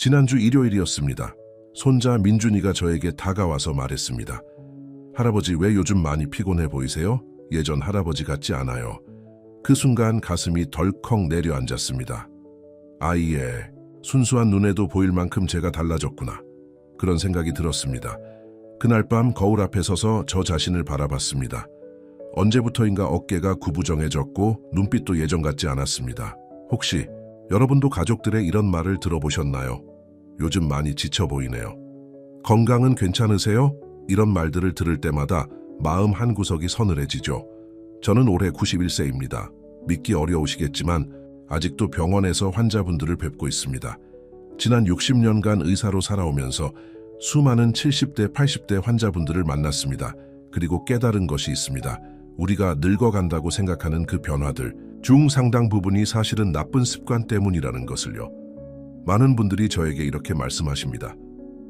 지난주 일요일이었습니다. 손자 민준이가 저에게 다가와서 말했습니다. 할아버지, 왜 요즘 많이 피곤해 보이세요? 예전 할아버지 같지 않아요. 그 순간 가슴이 덜컥 내려앉았습니다. 아이의 순수한 눈에도 보일 만큼 제가 달라졌구나. 그런 생각이 들었습니다. 그날 밤 거울 앞에 서서 저 자신을 바라봤습니다. 언제부터인가 어깨가 구부정해졌고 눈빛도 예전 같지 않았습니다. 혹시 여러분도 가족들의 이런 말을 들어보셨나요? 요즘 많이 지쳐 보이네요. 건강은 괜찮으세요? 이런 말들을 들을 때마다 마음 한구석이 서늘해지죠. 저는 올해 91세입니다. 믿기 어려우시겠지만 아직도 병원에서 환자분들을 뵙고 있습니다. 지난 60년간 의사로 살아오면서 수많은 70대, 80대 환자분들을 만났습니다. 그리고 깨달은 것이 있습니다. 우리가 늙어간다고 생각하는 그 변화들 중 상당 부분이 사실은 나쁜 습관 때문이라는 것을요. 많은 분들이 저에게 이렇게 말씀하십니다.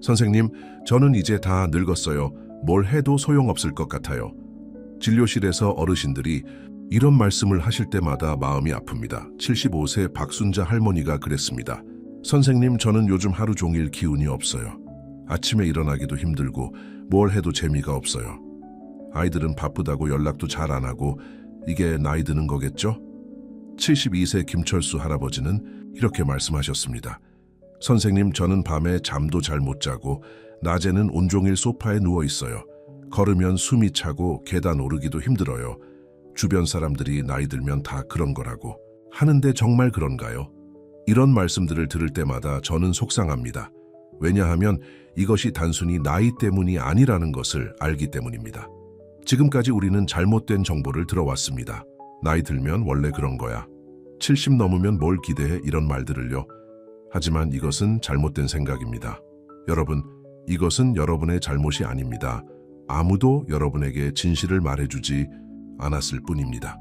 선생님, 저는 이제 다 늙었어요. 뭘 해도 소용없을 것 같아요. 진료실에서 어르신들이 이런 말씀을 하실 때마다 마음이 아픕니다. 75세 박순자 할머니가 그랬습니다. 선생님, 저는 요즘 하루 종일 기운이 없어요. 아침에 일어나기도 힘들고 뭘 해도 재미가 없어요. 아이들은 바쁘다고 연락도 잘 안 하고 이게 나이 드는 거겠죠? 72세 김철수 할아버지는 이렇게 말씀하셨습니다. 선생님, 저는 밤에 잠도 잘 못 자고 낮에는 온종일 소파에 누워 있어요. 걸으면 숨이 차고 계단 오르기도 힘들어요. 주변 사람들이 나이 들면 다 그런 거라고 하는데 정말 그런가요? 이런 말씀들을 들을 때마다 저는 속상합니다. 왜냐하면 이것이 단순히 나이 때문이 아니라는 것을 알기 때문입니다. 지금까지 우리는 잘못된 정보를 들어왔습니다. 나이 들면 원래 그런 거야. 70 넘으면 뭘 기대해, 이런 말들을요. 하지만 이것은 잘못된 생각입니다. 여러분, 이것은 여러분의 잘못이 아닙니다. 아무도 여러분에게 진실을 말해주지 않았을 뿐입니다.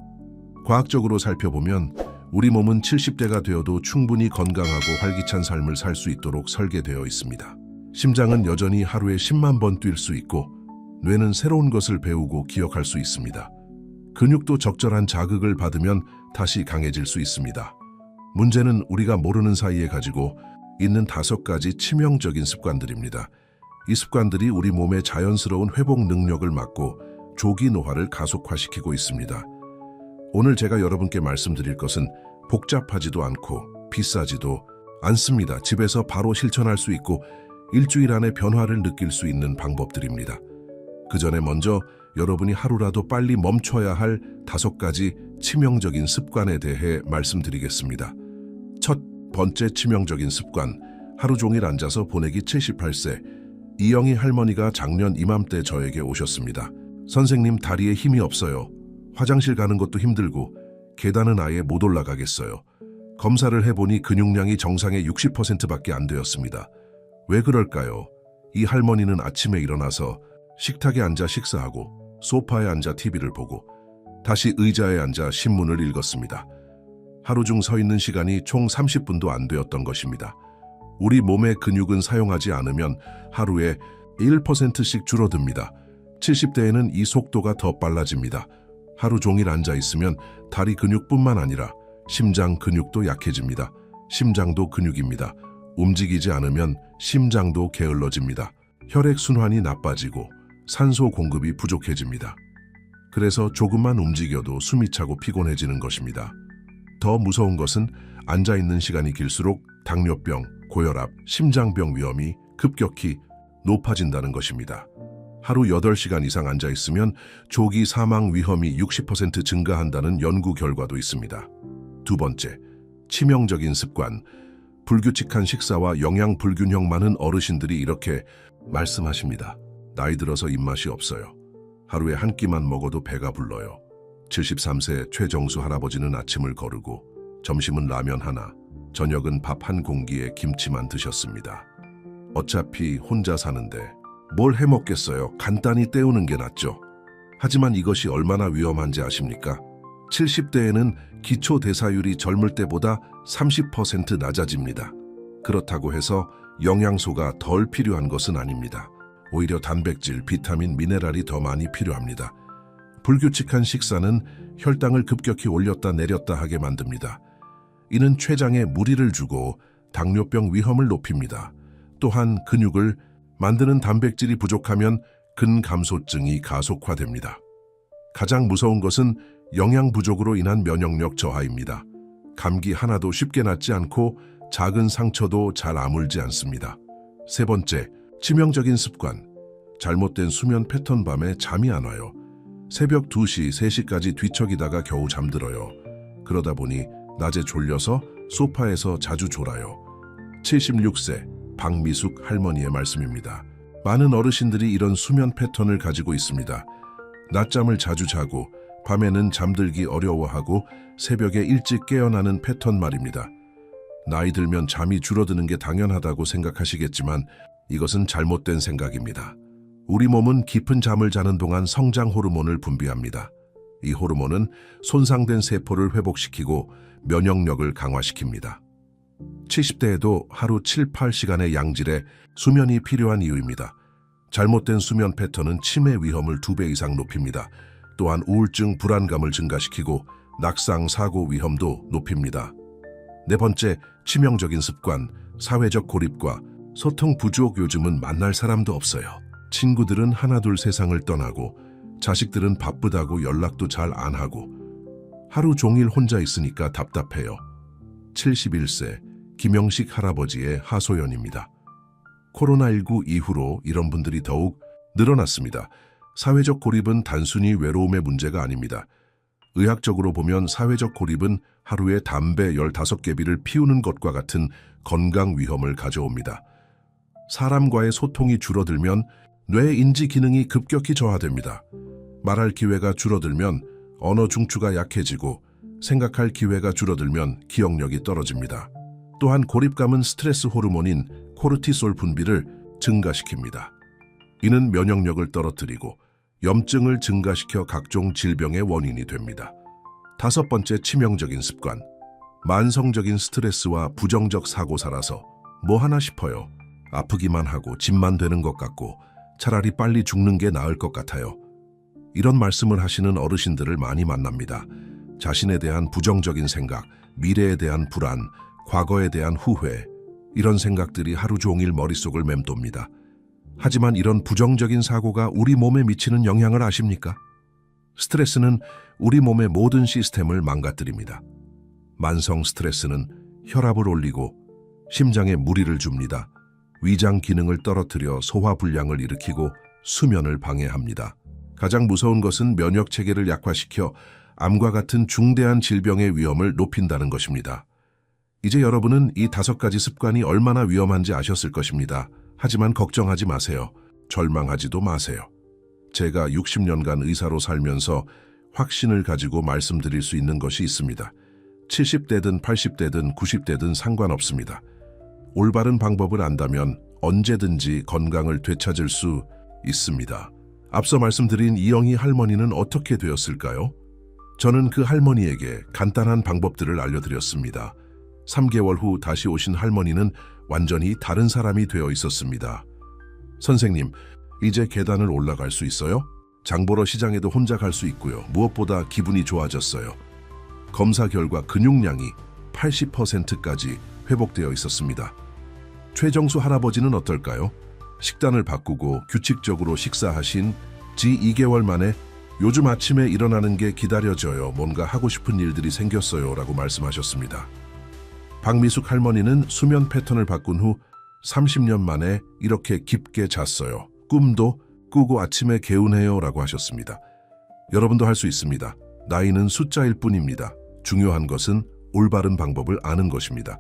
과학적으로 살펴보면 우리 몸은 70대가 되어도 충분히 건강하고 활기찬 삶을 살 수 있도록 설계되어 있습니다. 심장은 여전히 하루에 10만 번 뛸 수 있고 뇌는 새로운 것을 배우고 기억할 수 있습니다. 근육도 적절한 자극을 받으면 다시 강해질 수 있습니다. 문제는 우리가 모르는 사이에 가지고 있는 5가지 치명적인 습관들입니다. 이 습관들이 우리 몸의 자연스러운 회복 능력을 막고 조기 노화를 가속화시키고 있습니다. 오늘 제가 여러분께 말씀드릴 것은 복잡하지도 않고 비싸지도 않습니다. 집에서 바로 실천할 수 있고 일주일 안에 변화를 느낄 수 있는 방법들입니다. 그 전에 먼저 여러분이 하루라도 빨리 멈춰야 할 5가지 치명적인 습관에 대해 말씀드리겠습니다. 첫 번째 치명적인 습관, 하루 종일 앉아서 보내기. 78세 이영희 할머니가 작년 이맘때 저에게 오셨습니다. 선생님, 다리에 힘이 없어요. 화장실 가는 것도 힘들고 계단은 아예 못 올라가겠어요. 검사를 해보니 근육량이 정상의 60%밖에 안 되었습니다. 왜 그럴까요? 이 할머니는 아침에 일어나서 식탁에 앉아 식사하고 소파에 앉아 TV를 보고 다시 의자에 앉아 신문을 읽었습니다. 하루 중 서 있는 시간이 총 30분도 안 되었던 것입니다. 우리 몸의 근육은 사용하지 않으면 하루에 1%씩 줄어듭니다. 70대에는 이 속도가 더 빨라집니다. 하루 종일 앉아 있으면 다리 근육뿐만 아니라 심장 근육도 약해집니다. 심장도 근육입니다. 움직이지 않으면 심장도 게을러집니다. 혈액순환이 나빠지고 산소 공급이 부족해집니다. 그래서 조금만 움직여도 숨이 차고 피곤해지는 것입니다. 더 무서운 것은 앉아있는 시간이 길수록 당뇨병, 고혈압, 심장병 위험이 급격히 높아진다는 것입니다. 하루 8시간 이상 앉아있으면 조기 사망 위험이 60% 증가한다는 연구 결과도 있습니다. 두 번째, 치명적인 습관, 불규칙한 식사와 영양 불균형. 많은 어르신들이 이렇게 말씀하십니다. 나이 들어서 입맛이 없어요. 하루에 한 끼만 먹어도 배가 불러요. 73세 최정수 할아버지는 아침을 거르고 점심은 라면 하나, 저녁은 밥 한 공기에 김치만 드셨습니다. 어차피 혼자 사는데 뭘 해먹겠어요. 간단히 때우는 게 낫죠. 하지만 이것이 얼마나 위험한지 아십니까? 70대에는 기초 대사율이 젊을 때보다 30% 낮아집니다. 그렇다고 해서 영양소가 덜 필요한 것은 아닙니다. 오히려 단백질, 비타민, 미네랄이 더 많이 필요합니다. 불규칙한 식사는 혈당을 급격히 올렸다 내렸다 하게 만듭니다. 이는 췌장에 무리를 주고 당뇨병 위험을 높입니다. 또한 근육을 만드는 단백질이 부족하면 근감소증이 가속화됩니다. 가장 무서운 것은 영양 부족으로 인한 면역력 저하입니다. 감기 하나도 쉽게 낫지 않고 작은 상처도 잘 아물지 않습니다. 세 번째, 치명적인 습관. 잘못된 수면 패턴. 밤에 잠이 안 와요. 새벽 2시, 3시까지 뒤척이다가 겨우 잠들어요. 그러다 보니 낮에 졸려서 소파에서 자주 졸아요. 76세 박미숙 할머니의 말씀입니다. 많은 어르신들이 이런 수면 패턴을 가지고 있습니다. 낮잠을 자주 자고 밤에는 잠들기 어려워하고 새벽에 일찍 깨어나는 패턴 말입니다. 나이 들면 잠이 줄어드는 게 당연하다고 생각하시겠지만 이것은 잘못된 생각입니다. 우리 몸은 깊은 잠을 자는 동안 성장 호르몬을 분비합니다. 이 호르몬은 손상된 세포를 회복시키고 면역력을 강화시킵니다. 70대에도 하루 7, 8시간의 양질의 수면이 필요한 이유입니다. 잘못된 수면 패턴은 치매 위험을 2배 이상 높입니다. 또한 우울증, 불안감을 증가시키고 낙상, 사고 위험도 높입니다. 네 번째, 치명적인 습관, 사회적 고립과 소통 부족. 요즘은 만날 사람도 없어요. 친구들은 하나둘 세상을 떠나고 자식들은 바쁘다고 연락도 잘 안 하고 하루 종일 혼자 있으니까 답답해요. 71세 김영식 할아버지의 하소연입니다. 코로나19 이후로 이런 분들이 더욱 늘어났습니다. 사회적 고립은 단순히 외로움의 문제가 아닙니다. 의학적으로 보면 사회적 고립은 하루에 담배 15개비를 피우는 것과 같은 건강 위험을 가져옵니다. 사람과의 소통이 줄어들면 뇌 인지 기능이 급격히 저하됩니다. 말할 기회가 줄어들면 언어 중추가 약해지고 생각할 기회가 줄어들면 기억력이 떨어집니다. 또한 고립감은 스트레스 호르몬인 코르티솔 분비를 증가시킵니다. 이는 면역력을 떨어뜨리고 염증을 증가시켜 각종 질병의 원인이 됩니다. 다섯 번째, 치명적인 습관. 만성적인 스트레스와 부정적 사고사라서 뭐 하나 싶어요. 아프기만 하고 짐만 되는 것 같고 차라리 빨리 죽는 게 나을 것 같아요. 이런 말씀을 하시는 어르신들을 많이 만납니다. 자신에 대한 부정적인 생각, 미래에 대한 불안, 과거에 대한 후회, 이런 생각들이 하루 종일 머릿속을 맴돕니다. 하지만 이런 부정적인 사고가 우리 몸에 미치는 영향을 아십니까? 스트레스는 우리 몸의 모든 시스템을 망가뜨립니다. 만성 스트레스는 혈압을 올리고 심장에 무리를 줍니다. 위장 기능을 떨어뜨려 소화불량을 일으키고 수면을 방해합니다. 가장 무서운 것은 면역 체계를 약화시켜 암과 같은 중대한 질병의 위험을 높인다는 것입니다. 이제 여러분은 이 5가지 습관이 얼마나 위험한지 아셨을 것입니다. 하지만 걱정하지 마세요. 절망하지도 마세요. 제가 60년간 의사로 살면서 확신을 가지고 말씀드릴 수 있는 것이 있습니다. 70대든 80대든 90대든 상관없습니다. 올바른 방법을 안다면 언제든지 건강을 되찾을 수 있습니다. 앞서 말씀드린 이영희 할머니는 어떻게 되었을까요? 저는 그 할머니에게 간단한 방법들을 알려드렸습니다. 3개월 후 다시 오신 할머니는 완전히 다른 사람이 되어 있었습니다. 선생님, 이제 계단을 올라갈 수 있어요? 장 보러 시장에도 혼자 갈 수 있고요. 무엇보다 기분이 좋아졌어요. 검사 결과 근육량이 80%까지 회복되어 있었습니다. 최정수 할아버지는 어떨까요? 식단을 바꾸고 규칙적으로 식사하신 지 2개월 만에 요즘 아침에 일어나는 게 기다려져요. 뭔가 하고 싶은 일들이 생겼어요. 라고 말씀하셨습니다. 박미숙 할머니는 수면 패턴을 바꾼 후 30년 만에 이렇게 깊게 잤어요. 꿈도 꾸고 아침에 개운해요. 라고 하셨습니다. 여러분도 할 수 있습니다. 나이는 숫자일 뿐입니다. 중요한 것은 올바른 방법을 아는 것입니다.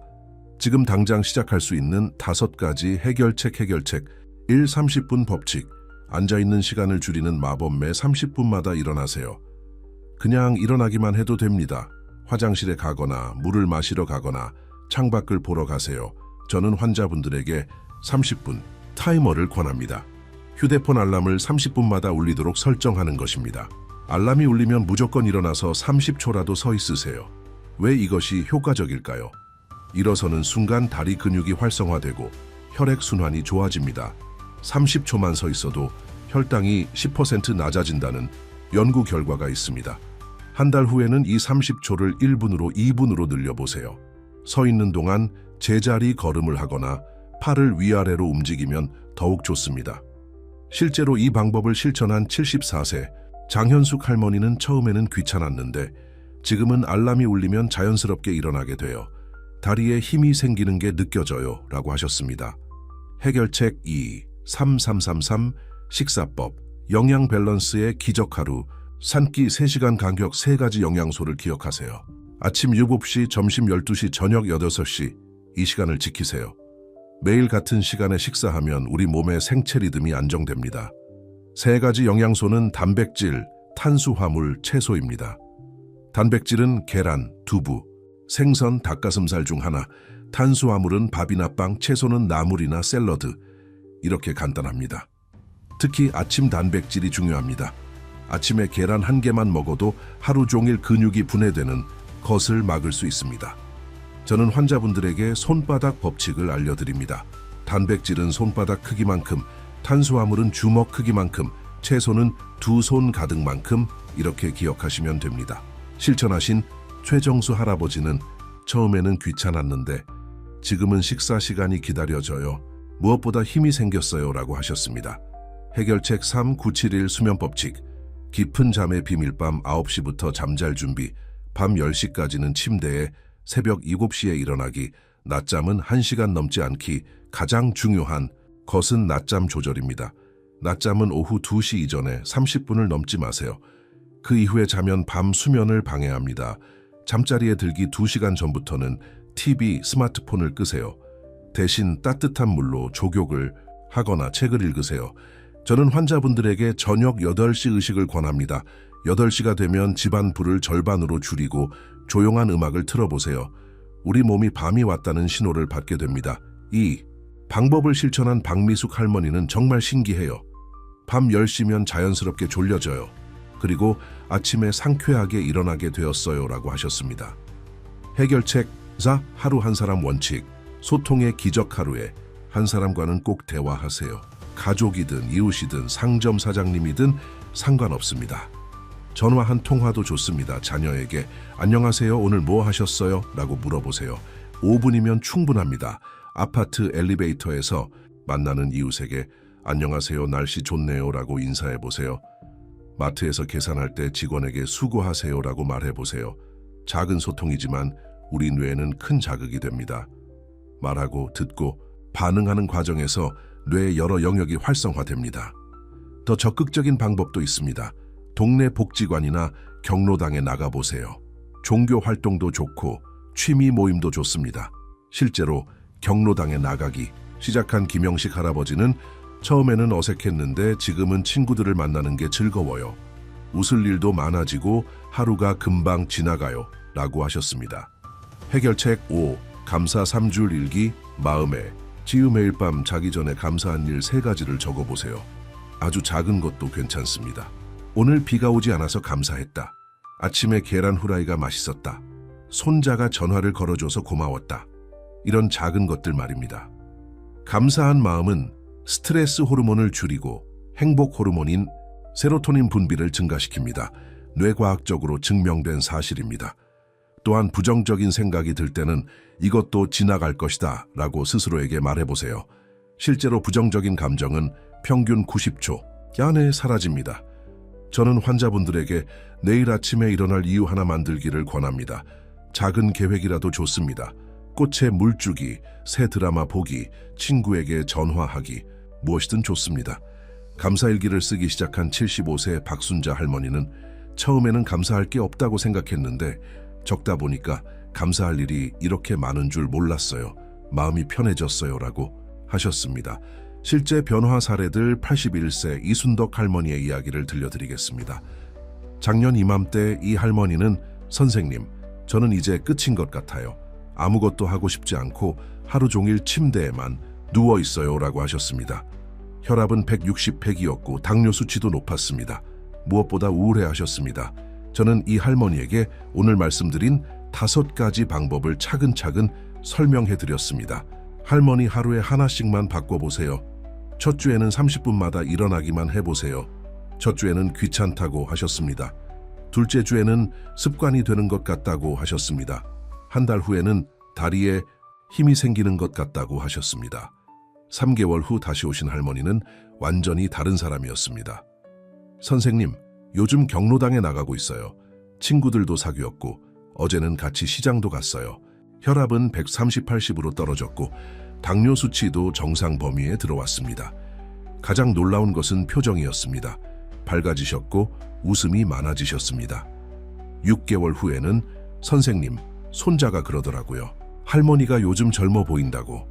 지금 당장 시작할 수 있는 5가지 해결책 1. 30분 법칙. 앉아있는 시간을 줄이는 마법매 30분마다 일어나세요. 그냥 일어나기만 해도 됩니다. 화장실에 가거나 물을 마시러 가거나 창밖을 보러 가세요. 저는 환자분들에게 30분 타이머를 권합니다. 휴대폰 알람을 30분마다 울리도록 설정하는 것입니다. 알람이 울리면 무조건 일어나서 30초라도 서 있으세요. 왜 이것이 효과적일까요? 일어서는 순간 다리 근육이 활성화되고 혈액순환이 좋아집니다. 30초만 서 있어도 혈당이 10% 낮아진다는 연구 결과가 있습니다. 한 달 후에는 이 30초를 1분으로 2분으로 늘려보세요. 서 있는 동안 제자리 걸음을 하거나 팔을 위아래로 움직이면 더욱 좋습니다. 실제로 이 방법을 실천한 74세 장현숙 할머니는 처음에는 귀찮았는데 지금은 알람이 울리면 자연스럽게 일어나게 돼요. 다리에 힘이 생기는 게 느껴져요 라고 하셨습니다. 해결책 2. 3333 식사법 영양 밸런스의 기적 하루 한 끼 3시간 간격 3가지 영양소를 기억하세요. 아침 7시, 점심 12시, 저녁 8시 이 시간을 지키세요. 매일 같은 시간에 식사하면 우리 몸의 생체 리듬이 안정됩니다. 3가지 영양소는 단백질, 탄수화물, 채소입니다. 단백질은 계란, 두부, 생선, 닭가슴살 중 하나, 탄수화물은 밥이나 빵, 채소는 나물이나 샐러드. 이렇게 간단합니다. 특히 아침 단백질이 중요합니다. 아침에 계란 1개만 먹어도 하루 종일 근육이 분해되는 것을 막을 수 있습니다. 저는 환자분들에게 손바닥 법칙을 알려드립니다. 단백질은 손바닥 크기만큼, 탄수화물은 주먹 크기만큼, 채소는 2손 가득만큼 이렇게 기억하시면 됩니다. 실천하신 최정수 할아버지는 처음에는 귀찮았는데 지금은 식사 시간이 기다려져요. 무엇보다 힘이 생겼어요 라고 하셨습니다. 해결책 3971 수면법칙 깊은 잠의 비밀밤 9시부터 잠잘 준비 밤 10시까지는 침대에 새벽 7시에 일어나기 낮잠은 1시간 넘지 않기 가장 중요한 것은 낮잠 조절입니다. 낮잠은 오후 2시 이전에 30분을 넘지 마세요. 그 이후에 자면 밤 수면을 방해합니다. 잠자리에 들기 2시간 전부터는 TV, 스마트폰을 끄세요. 대신 따뜻한 물로 족욕을 하거나 책을 읽으세요. 저는 환자분들에게 저녁 8시 의식을 권합니다. 8시가 되면 집안 불을 절반으로 줄이고 조용한 음악을 틀어보세요. 우리 몸이 밤이 왔다는 신호를 받게 됩니다. 2. 방법을 실천한 박미숙 할머니는 정말 신기해요. 밤 10시면 자연스럽게 졸려져요. 그리고 아침에 상쾌하게 일어나게 되었어요 라고 하셨습니다. 해결책 4. 하루 한 사람 원칙 소통의 기적 하루에 한 사람과는 꼭 대화하세요. 가족이든 이웃이든 상점 사장님이든 상관없습니다. 전화 한 통화도 좋습니다. 자녀에게 안녕하세요 오늘 뭐 하셨어요? 라고 물어보세요. 5분이면 충분합니다. 아파트 엘리베이터에서 만나는 이웃에게 안녕하세요 날씨 좋네요 라고 인사해보세요. 마트에서 계산할 때 직원에게 수고하세요 라고 말해보세요. 작은 소통이지만 우리 뇌에는 큰 자극이 됩니다. 말하고 듣고 반응하는 과정에서 뇌의 여러 영역이 활성화됩니다. 더 적극적인 방법도 있습니다. 동네 복지관이나 경로당에 나가보세요. 종교 활동도 좋고 취미 모임도 좋습니다. 실제로 경로당에 나가기 시작한 김영식 할아버지는 처음에는 어색했는데 지금은 친구들을 만나는 게 즐거워요. 웃을 일도 많아지고 하루가 금방 지나가요 라고 하셨습니다. 해결책 5. 감사 3줄 일기 마음에 지우 매일 밤 자기 전에 감사한 일 3가지를 적어보세요. 아주 작은 것도 괜찮습니다. 오늘 비가 오지 않아서 감사했다. 아침에 계란 후라이가 맛있었다. 손자가 전화를 걸어줘서 고마웠다. 이런 작은 것들 말입니다. 감사한 마음은 스트레스 호르몬을 줄이고 행복 호르몬인 세로토닌 분비를 증가시킵니다. 뇌과학적으로 증명된 사실입니다. 또한 부정적인 생각이 들 때는 이것도 지나갈 것이다 라고 스스로에게 말해보세요. 실제로 부정적인 감정은 평균 90초 안에 사라집니다. 저는 환자분들에게 내일 아침에 일어날 이유 하나 만들기를 권합니다. 작은 계획이라도 좋습니다. 꽃에 물 주기, 새 드라마 보기, 친구에게 전화하기, 무엇이든 좋습니다. 감사일기를 쓰기 시작한 75세 박순자 할머니는 처음에는 감사할 게 없다고 생각했는데 적다 보니까 감사할 일이 이렇게 많은 줄 몰랐어요. 마음이 편해졌어요 라고 하셨습니다. 실제 변화 사례들 81세 이순덕 할머니의 이야기를 들려드리겠습니다. 작년 이맘때 이 할머니는 선생님, 저는 이제 끝인 것 같아요. 아무것도 하고 싶지 않고 하루 종일 침대에만 누워 있어요 라고 하셨습니다. 혈압은 160, 100이었고 당뇨 수치도 높았습니다. 무엇보다 우울해하셨습니다. 저는 이 할머니에게 오늘 말씀드린 5가지 방법을 차근차근 설명해 드렸습니다. 할머니 하루에 하나씩만 바꿔보세요. 첫 주에는 30분마다 일어나기만 해보세요. 첫 주에는 귀찮다고 하셨습니다. 둘째 주에는 습관이 되는 것 같다고 하셨습니다. 한 달 후에는 다리에 힘이 생기는 것 같다고 하셨습니다. 3개월 후 다시 오신 할머니는 완전히 다른 사람이었습니다. 선생님, 요즘 경로당에 나가고 있어요. 친구들도 사귀었고 어제는 같이 시장도 갔어요. 혈압은 130/80으로 떨어졌고 당뇨 수치도 정상 범위에 들어왔습니다. 가장 놀라운 것은 표정이었습니다. 밝아지셨고 웃음이 많아지셨습니다. 6개월 후에는 선생님, 손자가 그러더라고요. 할머니가 요즘 젊어 보인다고.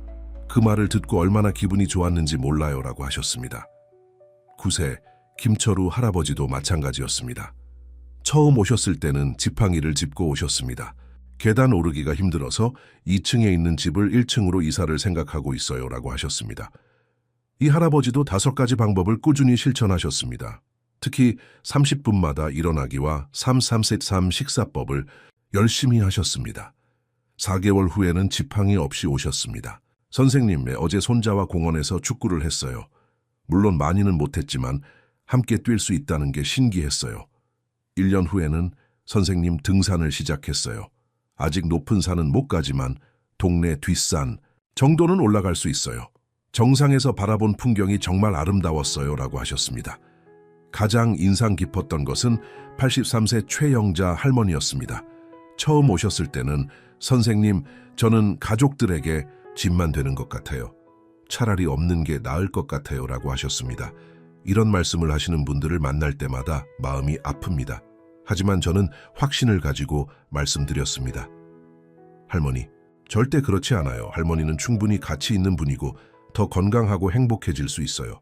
그 말을 듣고 얼마나 기분이 좋았는지 몰라요 라고 하셨습니다. 9세 김철우 할아버지도 마찬가지였습니다. 처음 오셨을 때는 지팡이를 짚고 오셨습니다. 계단 오르기가 힘들어서 2층에 있는 집을 1층으로 이사를 생각하고 있어요 라고 하셨습니다. 이 할아버지도 5가지 방법을 꾸준히 실천하셨습니다. 특히 30분마다 일어나기와 3-3-3 식사법을 열심히 하셨습니다. 4개월 후에는 지팡이 없이 오셨습니다. 선생님, 어제 손자와 공원에서 축구를 했어요. 물론 많이는 못했지만 함께 뛸 수 있다는 게 신기했어요. 1년 후에는 선생님 등산을 시작했어요. 아직 높은 산은 못 가지만 동네 뒷산 정도는 올라갈 수 있어요. 정상에서 바라본 풍경이 정말 아름다웠어요 라고 하셨습니다. 가장 인상 깊었던 것은 83세 최영자 할머니였습니다. 처음 오셨을 때는 선생님, 저는 가족들에게 짐만 되는 것 같아요. 차라리 없는 게 나을 것 같아요 라고 하셨습니다. 이런 말씀을 하시는 분들을 만날 때마다 마음이 아픕니다. 하지만 저는 확신을 가지고 말씀드렸습니다. 할머니, 절대 그렇지 않아요. 할머니는 충분히 가치 있는 분이고 더 건강하고 행복해질 수 있어요.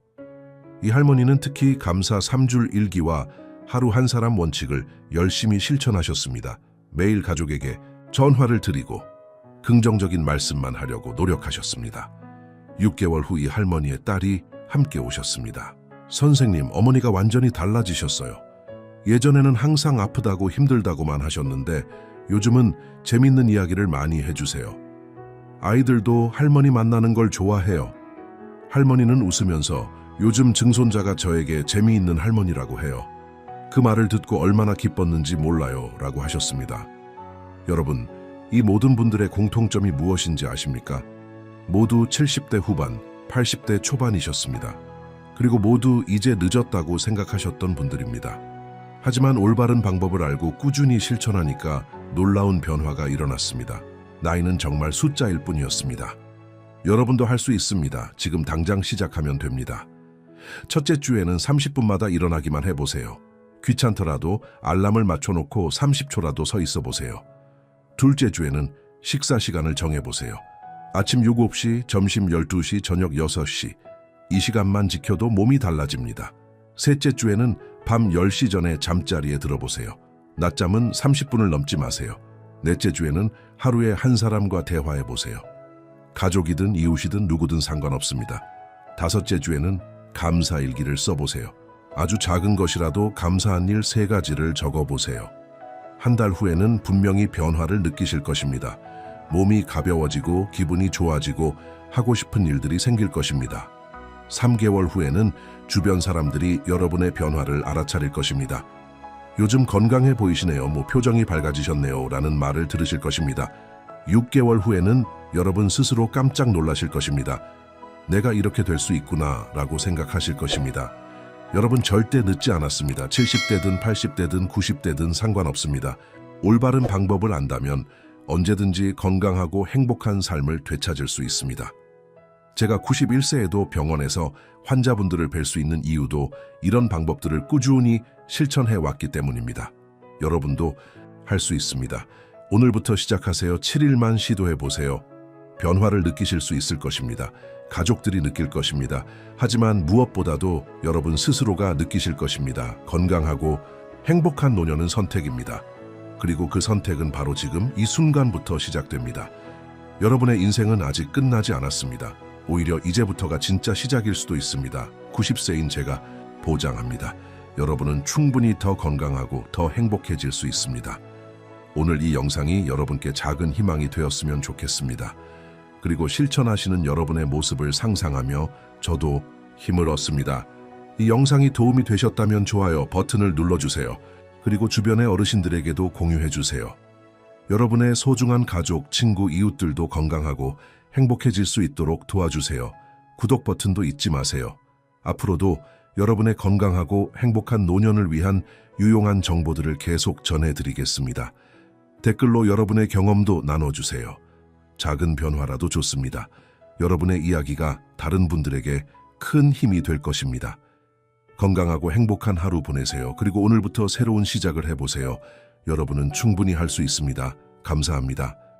이 할머니는 특히 감사 3줄 일기와 하루 한 사람 원칙을 열심히 실천하셨습니다. 매일 가족에게 전화를 드리고 긍정적인 말씀만 하려고 노력하셨습니다. 6개월 후 이 할머니의 딸이 함께 오셨습니다. 선생님, 어머니가 완전히 달라지셨어요. 예전에는 항상 아프다고 힘들다고만 하셨는데 요즘은 재밌는 이야기를 많이 해주세요. 아이들도 할머니 만나는 걸 좋아해요. 할머니는 웃으면서 요즘 증손자가 저에게 재미있는 할머니라고 해요. 그 말을 듣고 얼마나 기뻤는지 몰라요 라고 하셨습니다. 여러분, 이 모든 분들의 공통점이 무엇인지 아십니까? 모두 70대 후반, 80대 초반이셨습니다. 그리고 모두 이제 늦었다고 생각하셨던 분들입니다. 하지만 올바른 방법을 알고 꾸준히 실천하니까 놀라운 변화가 일어났습니다. 나이는 정말 숫자일 뿐이었습니다. 여러분도 할 수 있습니다. 지금 당장 시작하면 됩니다. 첫째 주에는 30분마다 일어나기만 해보세요. 귀찮더라도 알람을 맞춰놓고 30초라도 서 있어 보세요. 둘째 주에는 식사 시간을 정해보세요. 아침 7시, 점심 12시, 저녁 6시. 이 시간만 지켜도 몸이 달라집니다. 셋째 주에는 밤 10시 전에 잠자리에 들어보세요. 낮잠은 30분을 넘지 마세요. 넷째 주에는 하루에 한 사람과 대화해보세요. 가족이든 이웃이든 누구든 상관없습니다. 다섯째 주에는 감사일기를 써보세요. 아주 작은 것이라도 감사한 일 3가지를 적어보세요. 한 달 후에는 분명히 변화를 느끼실 것입니다. 몸이 가벼워지고 기분이 좋아지고 하고 싶은 일들이 생길 것입니다. 3개월 후에는 주변 사람들이 여러분의 변화를 알아차릴 것입니다. 요즘 건강해 보이시네요. 표정이 밝아지셨네요. 라는 말을 들으실 것입니다. 6개월 후에는 여러분 스스로 깜짝 놀라실 것입니다. 내가 이렇게 될 수 있구나 라고 생각하실 것입니다. 여러분 절대 늦지 않았습니다. 70대든 80대든 90대든 상관없습니다. 올바른 방법을 안다면 언제든지 건강하고 행복한 삶을 되찾을 수 있습니다. 제가 91세에도 병원에서 환자분들을 뵐 수 있는 이유도 이런 방법들을 꾸준히 실천해 왔기 때문입니다. 여러분도 할 수 있습니다. 오늘부터 시작하세요. 7일만 시도해 보세요. 변화를 느끼실 수 있을 것입니다. 가족들이 느낄 것입니다. 하지만 무엇보다도 여러분 스스로가 느끼실 것입니다. 건강하고 행복한 노년은 선택입니다. 그리고 그 선택은 바로 지금 이 순간부터 시작됩니다. 여러분의 인생은 아직 끝나지 않았습니다. 오히려 이제부터가 진짜 시작일 수도 있습니다. 90세인 제가 보장합니다. 여러분은 충분히 더 건강하고 더 행복해질 수 있습니다. 오늘 이 영상이 여러분께 작은 희망이 되었으면 좋겠습니다. 그리고 실천하시는 여러분의 모습을 상상하며 저도 힘을 얻습니다. 이 영상이 도움이 되셨다면 좋아요 버튼을 눌러주세요. 그리고 주변의 어르신들에게도 공유해주세요. 여러분의 소중한 가족, 친구, 이웃들도 건강하고 행복해질 수 있도록 도와주세요. 구독 버튼도 잊지 마세요. 앞으로도 여러분의 건강하고 행복한 노년을 위한 유용한 정보들을 계속 전해드리겠습니다. 댓글로 여러분의 경험도 나눠주세요. 작은 변화라도 좋습니다. 여러분의 이야기가 다른 분들에게 큰 힘이 될 것입니다. 건강하고 행복한 하루 보내세요. 그리고 오늘부터 새로운 시작을 해보세요. 여러분은 충분히 할 수 있습니다. 감사합니다.